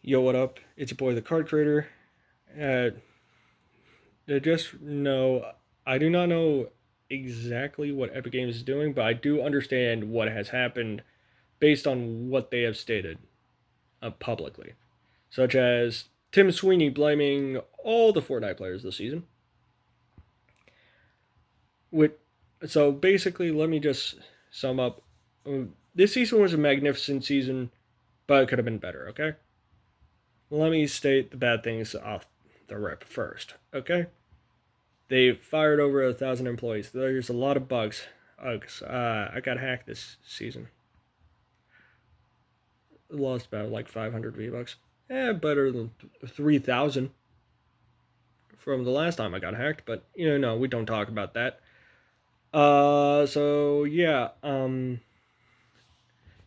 Yo, what up? It's your boy, the Card Creator. Uh, just know, I do not know exactly what Epic Games is doing, but I do understand what has happened based on what they have stated publicly, such as Tim Sweeney blaming all the Fortnite players this season. With so basically, let me just sum up. This season was a magnificent season, but it could have been better. Okay, let me state the bad things off the rip first. Okay. They fired over 1,000 employees. There's a lot of bugs. I got hacked this season. Lost about like 500 V-Bucks. Better than 3,000 from the last time I got hacked, but no, we don't talk about that. So yeah,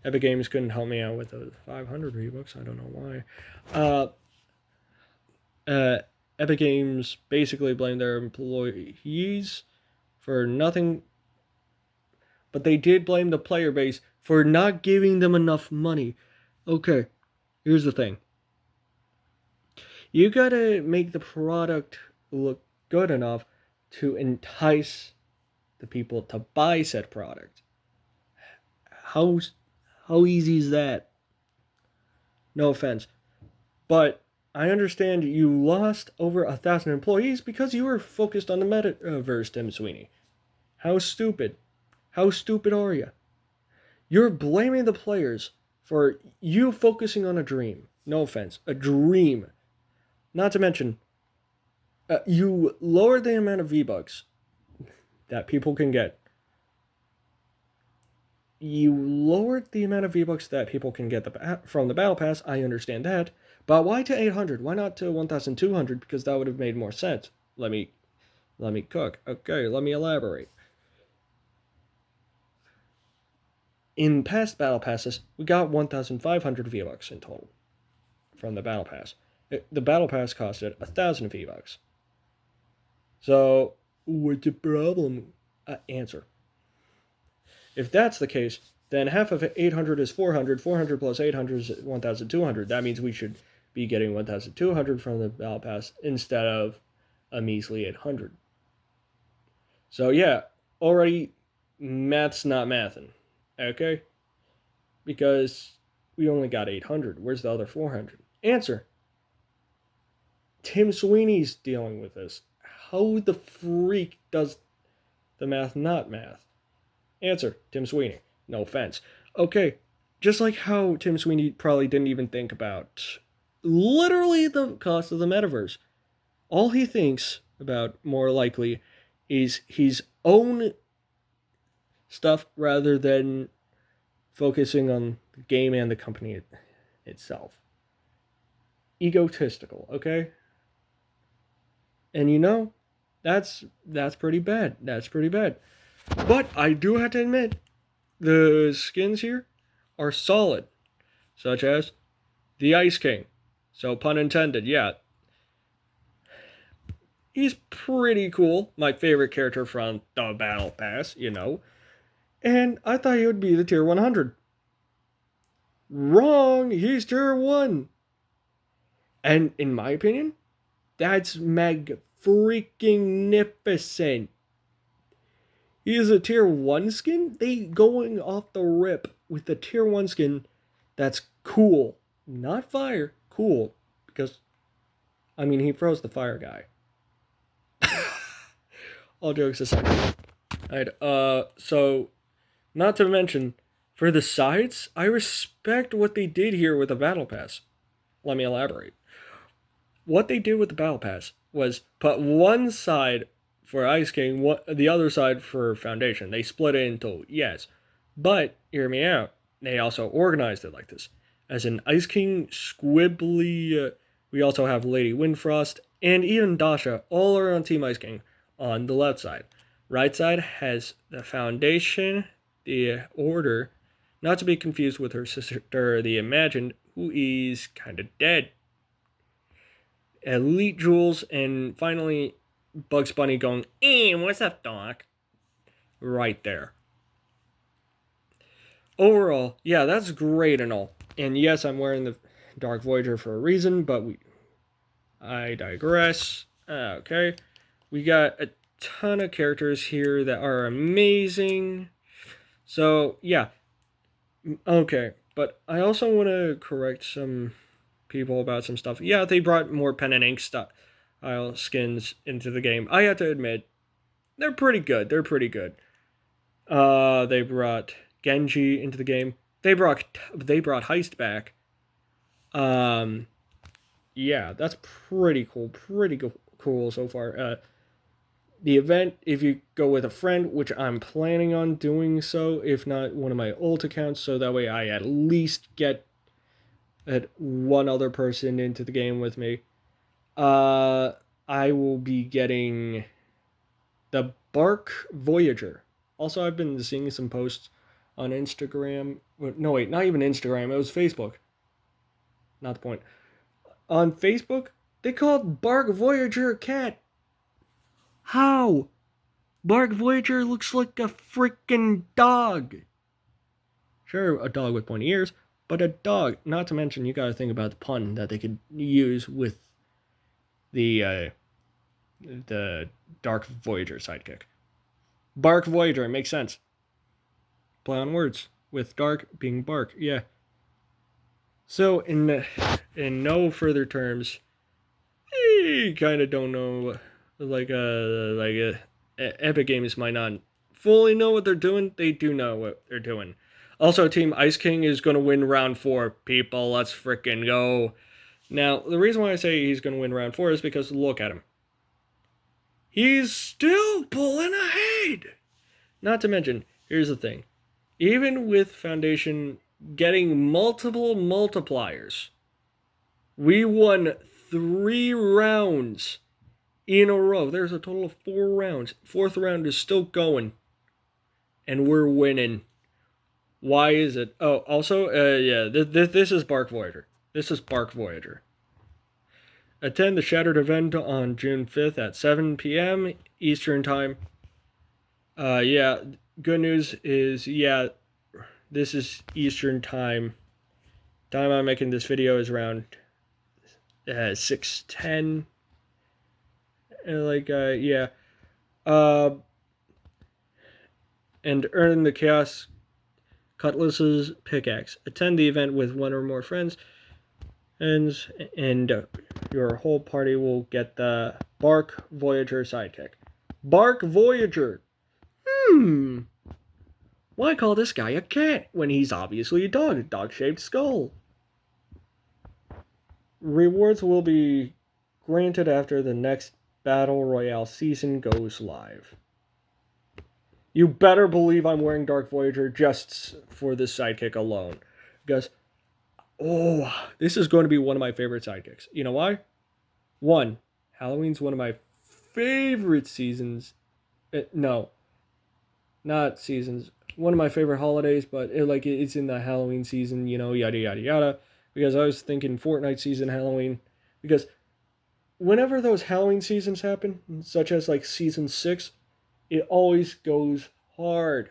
Epic Games couldn't help me out with those 500 V-Bucks. I don't know why. Uh, uh, Epic Games basically blamed their employees for nothing, but they did blame the player base for not giving them enough money. Okay, here's the thing. You gotta make the product look good enough to entice the people to buy said product. How how easy is that? No offense, but I understand you lost over 1,000 employees because you were focused on the metaverse, Tim Sweeney. How stupid? How stupid are you? You're blaming the players for you focusing on a dream. No offense, a dream. Not to mention, you lowered the amount of V-Bucks that people can get. You lowered the amount of V-Bucks that people can get from the Battle Pass. I understand that. But why to 800? Why not to 1,200? Because that would have made more sense. Let me cook. Okay, let me elaborate. In past Battle Passes, we got 1,500 V-Bucks in total from the Battle Pass. The Battle Pass costed 1,000 V-Bucks. So, what's the problem? Answer. If that's the case, then half of 800 is 400. 400 plus 800 is 1,200. That means we should be getting 1,200 from the Battle Pass instead of a measly 800. So, yeah, already math's not mathing. Okay? Because we only got 800. Where's the other 400? Answer. Tim Sweeney's dealing with this. How the freak does the math not math? Answer. Tim Sweeney. No offense. Okay, just like how Tim Sweeney probably didn't even think about literally the cost of the metaverse. All he thinks about, more likely, is his own stuff rather than focusing on the game and the company itself. Egotistical, okay? And that's pretty bad. That's pretty bad. But I do have to admit, the skins here are solid, such as the Ice King. So, pun intended, yeah. He's pretty cool. My favorite character from the Battle Pass. And I thought he would be the tier 100. Wrong! He's tier 1. And in my opinion, that's freaking-nificent. He is a tier 1 skin? They going off the rip with the tier 1 skin that's cool. Not fire, cool. Because, he froze the fire guy. All jokes aside. Alright, so, not to mention, for the sides, I respect what they did here with the Battle Pass. Let me elaborate. What they did with the Battle Pass was put one side for Ice King, the other side for Foundation. They split it into, yes. But, hear me out, they also organized it like this. As in Ice King, Squibbly, we also have Lady Windfrost, and even Dasha, all are on Team Ice King on the left side. Right side has the Foundation, the Order, not to be confused with her sister, the Imagined, who is kind of dead. Elite Jewels, and finally Bugs Bunny going, what's up, Doc? Right there. Overall, yeah, that's great and all. And yes, I'm wearing Dark Voyager for a reason, but I digress. Okay. We got a ton of characters here that are amazing. So, yeah. Okay. But I also want to correct some people about some stuff. Yeah, they brought more pen and ink style skins into the game. I have to admit, they're pretty good. They're pretty good. They brought Genji into the game. They brought Heist back. Um, yeah, that's pretty cool. Pretty cool so far. The event, if you go with a friend, which I'm planning on doing so, if not one of my old accounts, so that way I at least get one other person into the game with me. I will be getting the Bark Voyager. Also, I've been seeing some posts on Instagram. No, wait, not even Instagram. It was Facebook. Not the point. On Facebook, they called Bark Voyager a cat. How? Bark Voyager looks like a freaking dog. Sure, a dog with pointy ears, but a dog. Not to mention, you gotta think about the pun that they could use with the Dark Voyager sidekick. Bark Voyager, it makes sense. Play on words with dark being bark. Yeah. So in no further terms, you kind of don't know, Epic Games might not fully know what they're doing. They do know what they're doing. Also, Team Ice King is going to win round 4. People, let's freaking go. Now, the reason why I say he's going to win round 4 is because look at him. He's still pulling ahead. Not to mention, here's the thing. Even with Foundation getting multiple multipliers, we won 3 rounds in a row. There's a total of 4 rounds. 4th round is still going. And we're winning. Why is it? Oh, also, this is Bark Voyager. This is Bark Voyager. Attend the Shattered event on June 5th at 7 p.m. Eastern Time. Good news is, this is Eastern Time. Time I'm making this video is around 6:10. And earn the Chaos Cutlass's pickaxe. Attend the event with 1 or more friends, and your whole party will get the Bark Voyager sidekick. Bark Voyager! Why call this guy a cat when he's obviously a dog-shaped skull? Rewards will be granted after the next Battle Royale season goes live. You better believe I'm wearing Dark Voyager just for this sidekick alone. Because, this is going to be one of my favorite sidekicks. You know why? 1, Halloween's one of my favorite seasons. No, not seasons. One of my favorite holidays, but it's in the Halloween season, yada, yada, yada. Because I was thinking Fortnite season, Halloween. Because whenever those Halloween seasons happen, such as season 6, it always goes hard.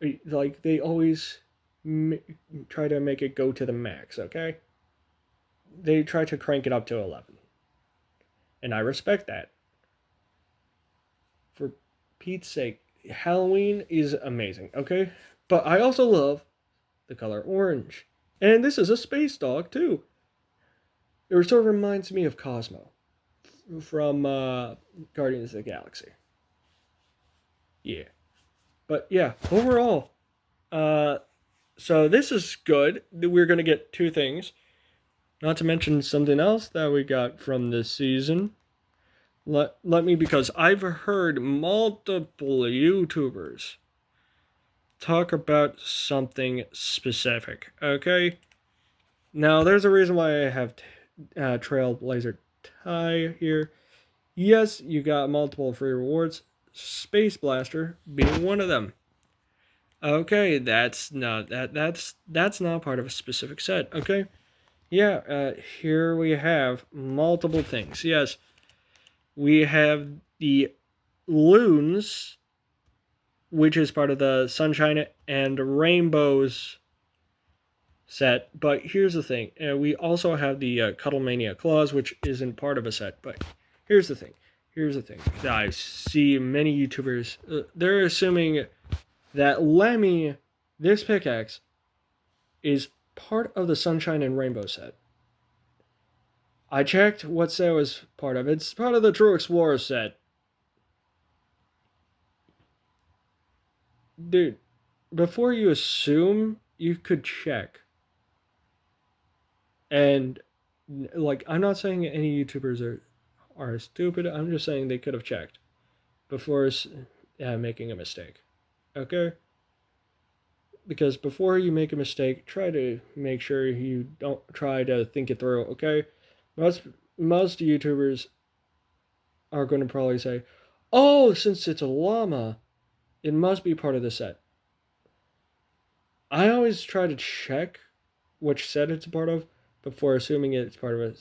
They always try to make it go to the max, okay? They try to crank it up to 11. And I respect that. For Pete's sake, Halloween is amazing, okay? But I also love the color orange. And this is a space dog, too. It sort of reminds me of Cosmo from Guardians of the Galaxy. Yeah. But yeah, overall, so this is good. We're going to get 2 things. Not to mention something else that we got from this season. Let me, because I've heard multiple YouTubers talk about something specific, okay? Now, there's a reason why I have Trailblazer tie here. Yes, you got multiple free rewards, Space Blaster being one of them. Okay, that's not part of a specific set, okay? Yeah, here we have multiple things. Yes, we have the Loons, which is part of the Sunshine and Rainbows set. But here's the thing: we also have the Cuddlemania clause, which isn't part of a set. But here's the thing: I see many YouTubers they're assuming that Lemmy, this pickaxe, is part of the Sunshine and Rainbow set. I checked what set was part of. It's part of the True Explorer set. Dude, before you assume, you could check. And like, I'm not saying any YouTubers are stupid. I'm just saying they could have checked before making a mistake. Okay? Because before you make a mistake, try to make sure you don't try to think it through. Okay? Most YouTubers are going to probably say, "Oh, since it's a llama, it must be part of the set." I always try to check which set it's a part of before assuming it's part of a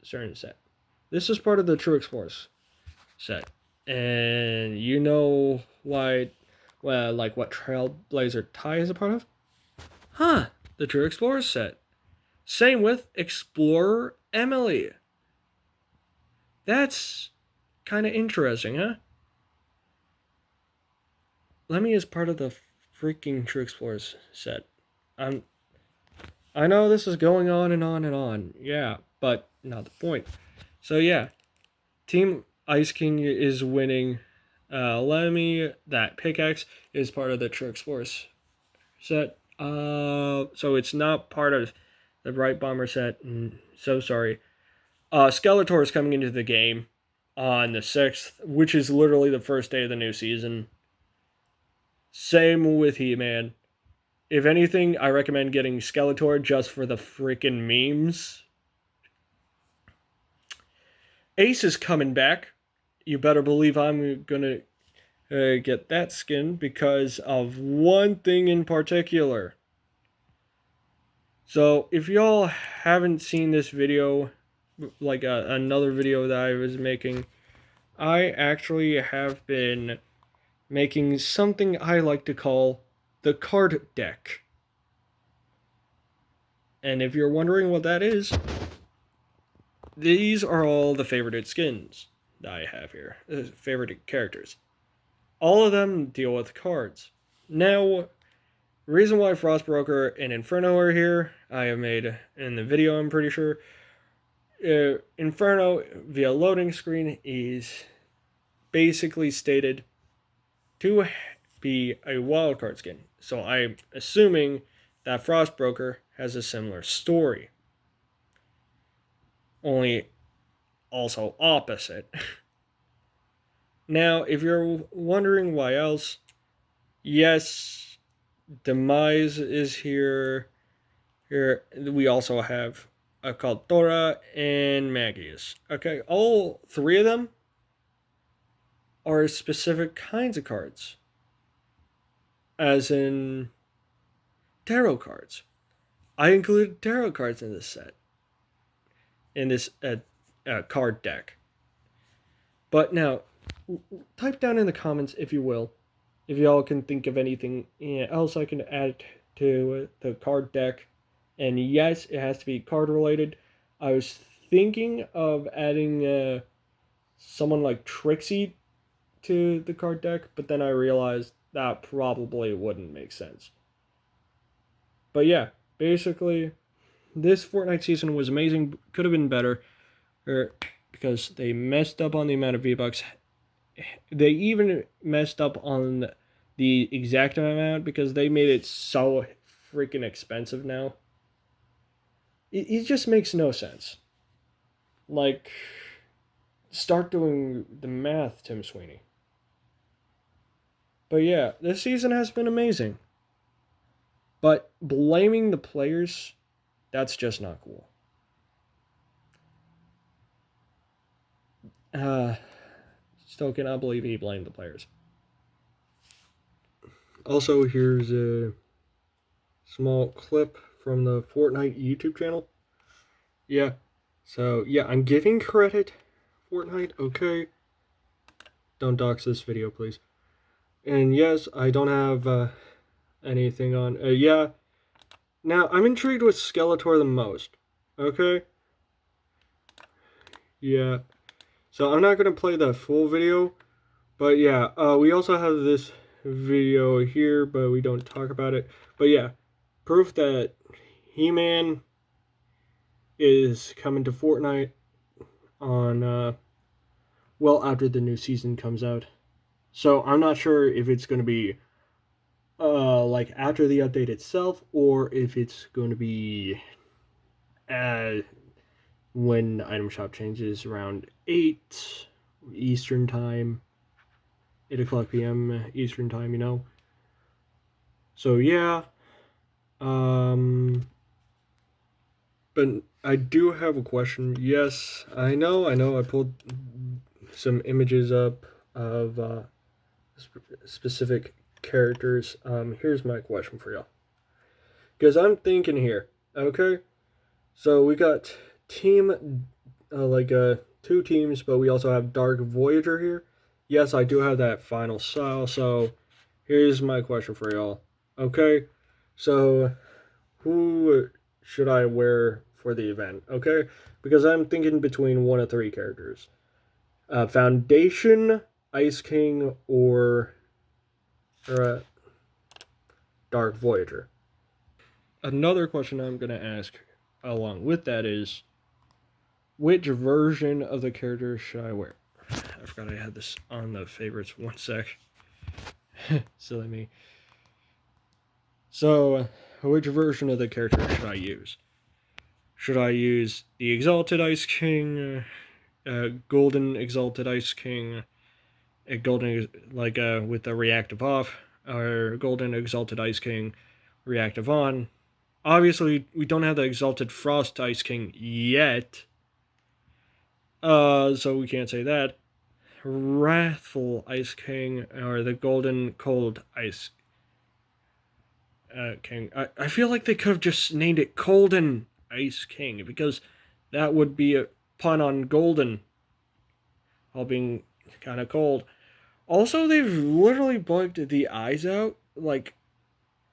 certain set. This is part of the True Explorers set, and you know why? Well, like what Trailblazer Tie is a part of? Huh? The True Explorers set. Same with Explorer Emily. That's kind of interesting, huh? Lemmy is part of the freaking True Explorers set. I know this is going on and on and on. Yeah, but not the point. So yeah, Team Ice King is winning. Lemmy, that pickaxe is part of the True Explorers set. So it's not part of the Bright Bomber set. So sorry. Skeletor is coming into the game on the 6th, which is literally the first day of the new season. Same with He-Man. If anything, I recommend getting Skeletor just for the freaking memes. Ace is coming back. You better believe I'm gonna get that skin because of one thing in particular. So if y'all haven't seen this video, like another video that I was making, I actually have been making something I like to call the card deck. And if you're wondering what that is, these are all the favorited skins that I have here, favorited characters. All of them deal with cards. Now, reason why Frostbroker and Inferno are here, I have made in the video, I'm pretty sure. Inferno, via loading screen, is basically stated to be a wildcard skin. So I'm assuming that Frostbroker has a similar story. Only also opposite. Now, if you're wondering why else, yes, Demise is here. Here we also have Kaltora and Magius. Okay, all three of them are specific kinds of cards, as in tarot cards. I included tarot cards in this set, in this card deck. But now, type down in the comments if you will, if y'all can think of anything else I can add to the card deck. And yes, it has to be card related. I was thinking of adding someone like Trixie to the card deck, but then I realized that probably wouldn't make sense. But yeah, basically, this Fortnite season was amazing. Could have been better, because they messed up on the amount of V-Bucks. They even messed up on the exact amount because they made it so freaking expensive now. It just makes no sense. Like, start doing the math, Tim Sweeney. But yeah, this season has been amazing. But blaming the players, that's just not cool. Still cannot believe he blamed the players. Also, here's a small clip from the Fortnite YouTube channel. Yeah, so yeah, I'm giving credit, Fortnite, okay? Don't dox this video, please. And yes, I don't have anything on. Yeah, Now, I'm intrigued with Skeletor the most. Okay? Yeah. So I'm not going to play the full video. But yeah, we also have this video here, but we don't talk about it. But yeah, proof that He-Man is coming to Fortnite on, well, after the new season comes out. So I'm not sure if it's going to be like after the update itself, or if it's going to be uh, when item shop changes around 8 Eastern time, 8 o'clock p.m. Eastern time, you know. So yeah, but I do have a question. Yes, I know. I pulled some images up of specific characters. Here's my question for y'all. Because I'm thinking here, okay? So we got team, two teams, but we also have Dark Voyager here. Yes, I do have that final style. So here's my question for y'all. Okay, so who should I wear for the event? Okay, because I'm thinking between one of three characters: Foundation, Ice King, or Dark Voyager. Another question I'm gonna ask along with that is, which version of the character should I wear? I forgot I had this on the favorites. One sec. Silly me. So, which version of the character should I use? Should I use the Exalted Ice King, Golden Exalted Ice King, a Golden with the reactive off, or Golden Exalted Ice King, reactive on? Obviously, we don't have the Exalted Frost Ice King yet, so we can't say that. Wrathful Ice King or the Golden Cold Ice King. I feel like they could have just named it Golden Ice King because that would be a pun on golden, all being kind of cold. Also, they've literally bugged the eyes out. Like,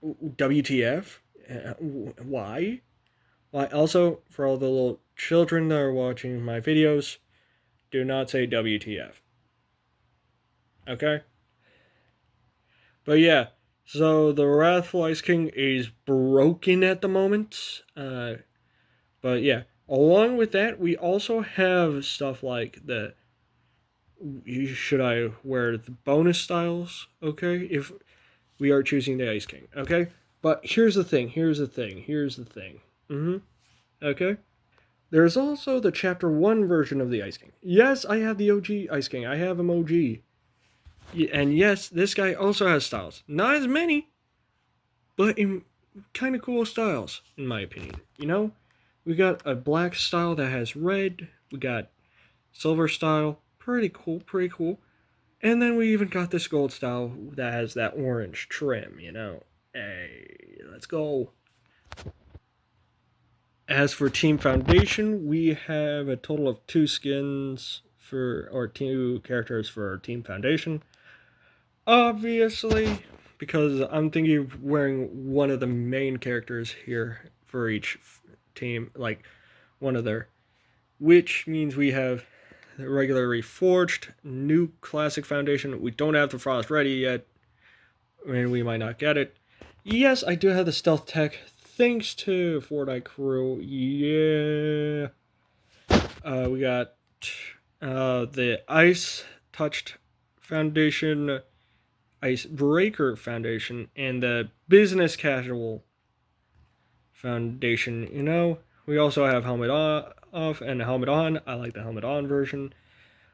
WTF? Why? Why? Also, for all the little children that are watching my videos, do not say WTF. Okay? But yeah, so the Wrathful Ice King is broken at the moment. But yeah, along with that, we also have stuff like the. Should I wear the bonus styles? Okay, if we are choosing the Ice King. Okay, but here's the thing. Mm-hmm. Okay. There's also the Chapter 1 version of the Ice King. Yes, I have the OG Ice King. I have him OG. And yes, this guy also has styles. Not as many, but in kind of cool styles, in my opinion. You know, we got a black style that has red. We got silver style, pretty cool, pretty cool. And then we even got this gold style that has that orange trim. You know, hey, let's go. As for Team Foundation, we have a total of two skins or two characters for our Team Foundation. Obviously, because I'm thinking of wearing one of the main characters here for each team, like one of their, which means we have the regular reforged new classic foundation. We don't have the frost ready yet, and we might not get it. Yes, I do have the stealth tech thanks to Fortnite crew. Yeah, we got the ice touched foundation, Icebreaker Foundation, and the Business Casual Foundation. You know, we also have Helmet off and Helmet on. I like the Helmet on version.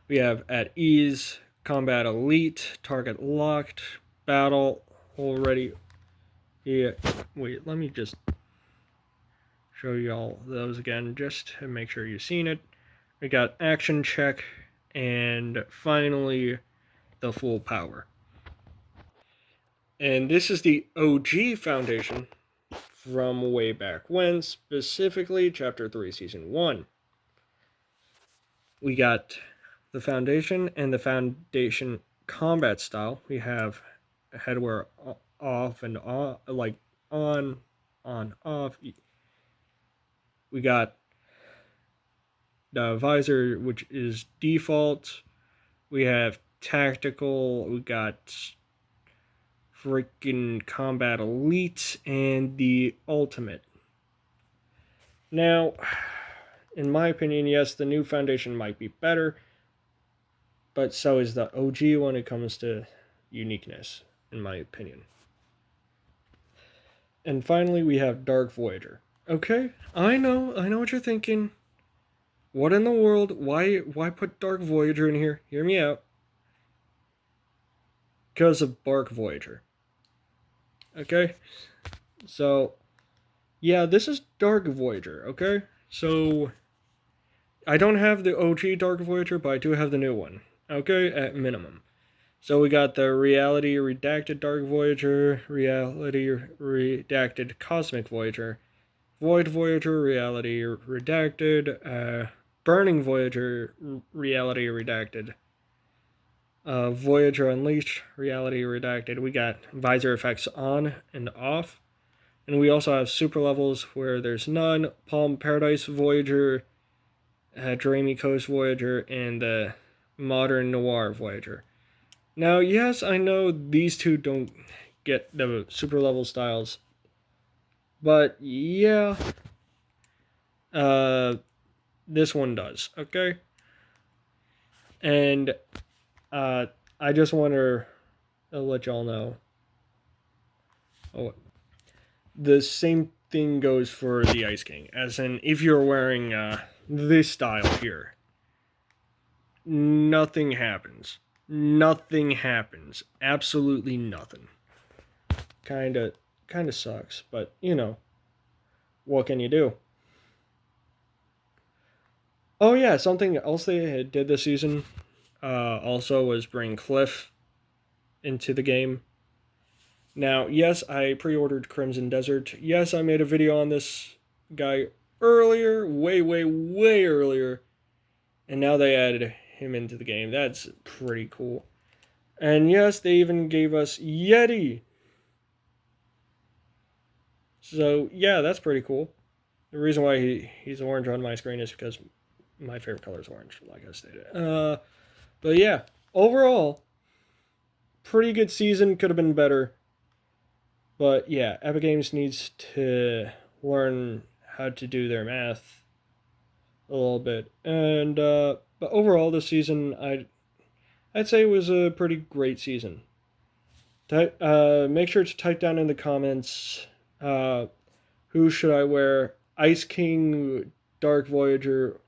We have At Ease, Combat Elite, Target Locked, Battle already. Yeah, wait, let me just show y'all those again just to make sure you've seen it. We got Action Check, and finally, the Full Power. And this is the OG Foundation from way back when, specifically Chapter 3, Season 1. We got the Foundation and the Foundation combat style. We have headwear off and on, like on. on, off. We got the visor, which is default. We have tactical. We got freaking combat elite and the ultimate. Now, in my opinion, yes, the new foundation might be better, but so is the OG when it comes to uniqueness, in my opinion. And finally, we have Dark Voyager. Okay, I know what you're thinking. What in the world? Why put Dark Voyager in here? Hear me out. Because of Bark Voyager. Okay? So, yeah, this is Dark Voyager, okay? So, I don't have the OG Dark Voyager, but I do have the new one. Okay? At minimum. So we got the Reality Redacted Dark Voyager, Reality Redacted Cosmic Voyager, Void Voyager, Reality Redacted, Burning Voyager, Reality Redacted, Voyager Unleashed, Reality Redacted. We got visor effects on and off. And we also have super levels where there's none, Palm Paradise Voyager, Dreamy Coast Voyager, and the Modern Noir Voyager. Now, yes, I know these two don't get the super level styles, but yeah, this one does, okay? And I just want to let y'all know. Oh, the same thing goes for the Ice King, as in if you're wearing this style here, nothing happens. Nothing happens. Absolutely nothing. Kinda sucks, but you know, what can you do? Oh yeah, something else they did this season also was bring Cliff into the game. Now, yes, I pre-ordered Crimson Desert. Yes, I made a video on this guy earlier, way earlier, and now they added him into the game. That's pretty cool. And yes, they even gave us Yeti. So yeah, that's pretty cool. The reason why he's orange on my screen is because my favorite color is orange, like I stated. But yeah, overall, pretty good season. Could have been better. But yeah, Epic Games needs to learn how to do their math a little bit. And but overall, this season, I'd say it was a pretty great season. Make sure to type down in the comments who should I wear, Ice King, Dark Voyager,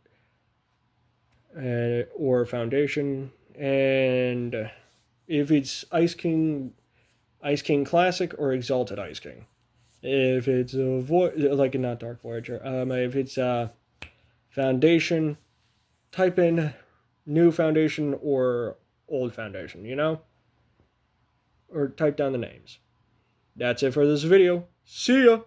or Foundation, and if it's Ice King Classic or Exalted Ice King. If it's a like not Dark Voyager, if it's Foundation, type in new Foundation or old Foundation, you know, or type down the names. That's it for this video. See ya.